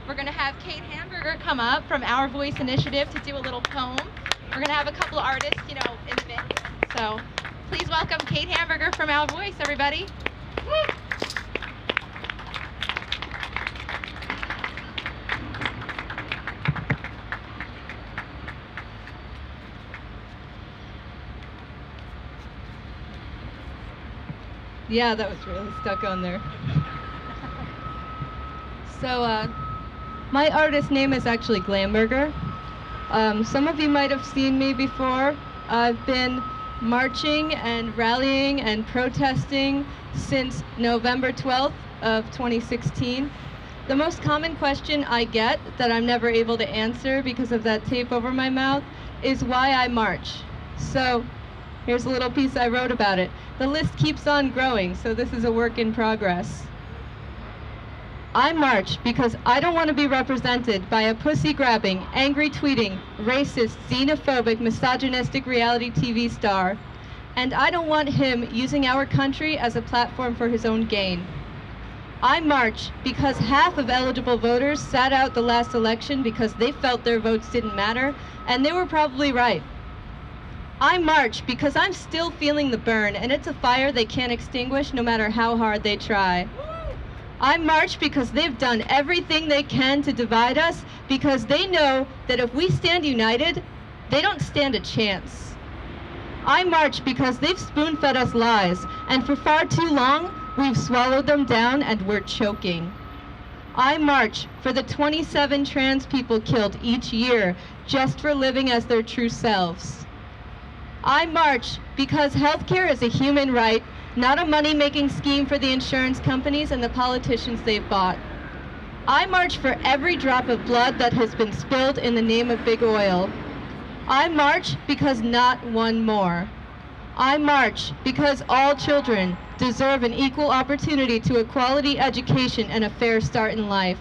We're going to have Kate Hamberger come up from Our Voice Initiative to do a little poem. We're going to have a couple of artists, in the mix. So please welcome Kate Hamberger from Our Voice, everybody. Yeah, that was really stuck on there. So, my artist name is actually Hamberger. Some of you might have seen me before. I've been marching and rallying and protesting since November 12th of 2016. The most common question I get that I'm never able to answer because of that tape over my mouth is why I march. So, here's a little piece I wrote about it. The list keeps on growing, so this is a work in progress. I march because I don't want to be represented by a pussy-grabbing, angry tweeting, racist, xenophobic, misogynistic reality TV star. And I don't want him using our country as a platform for his own gain. I march because half of eligible voters sat out the last election because they felt their votes didn't matter, and they were probably right. I march because I'm still feeling the burn, and it's a fire they can't extinguish no matter how hard they try. I march because they've done everything they can to divide us, because they know that if we stand united, they don't stand a chance. I march because they've spoon-fed us lies, and for far too long, we've swallowed them down and we're choking. I march for the 27 trans people killed each year just for living as their true selves. I march because healthcare is a human right, not a money-making scheme for the insurance companies and the politicians they've bought. I march for every drop of blood that has been spilled in the name of big oil. I march because not one more. I march because all children deserve an equal opportunity to a quality education and a fair start in life.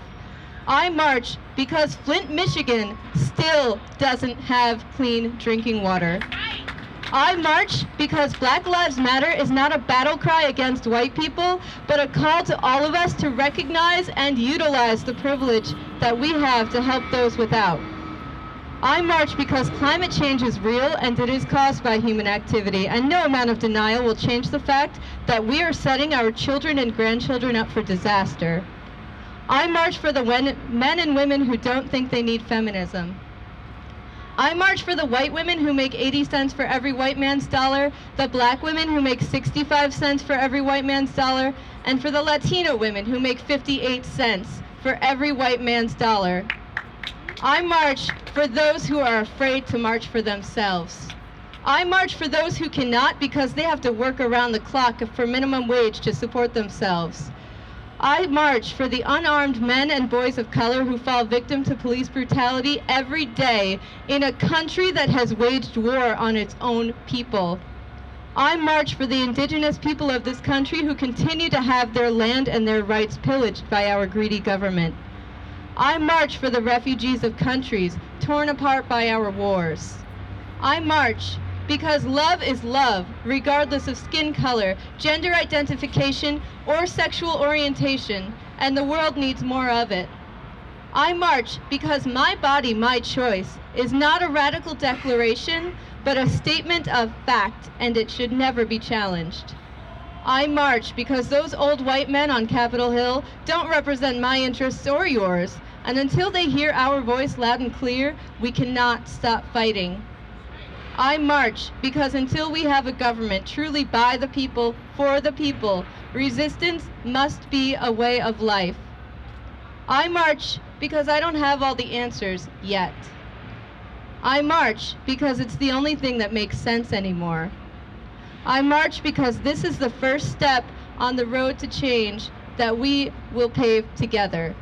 I march because Flint, Michigan still doesn't have clean drinking water. I march because Black Lives Matter is not a battle cry against white people, but a call to all of us to recognize and utilize the privilege that we have to help those without. I march because climate change is real and it is caused by human activity, and no amount of denial will change the fact that we are setting our children and grandchildren up for disaster. I march for the men and women who don't think they need feminism. I march for the white women who make 80 cents for every white man's dollar, the black women who make 65 cents for every white man's dollar, and for the Latino women who make 58 cents for every white man's dollar. I march for those who are afraid to march for themselves. I march for those who cannot because they have to work around the clock for minimum wage to support themselves. I march for the unarmed men and boys of color who fall victim to police brutality every day in a country that has waged war on its own people. I march for the indigenous people of this country who continue to have their land and their rights pillaged by our greedy government. I march for the refugees of countries torn apart by our wars. I march because love is love, regardless of skin color, gender identification, or sexual orientation, and the world needs more of it. I march because my body, my choice is not a radical declaration, but a statement of fact, and it should never be challenged. I march because those old white men on Capitol Hill don't represent my interests or yours, and until they hear our voice loud and clear, we cannot stop fighting. I march because until we have a government truly by the people, for the people, resistance must be a way of life. I march because I don't have all the answers yet. I march because it's the only thing that makes sense anymore. I march because this is the first step on the road to change that we will pave together.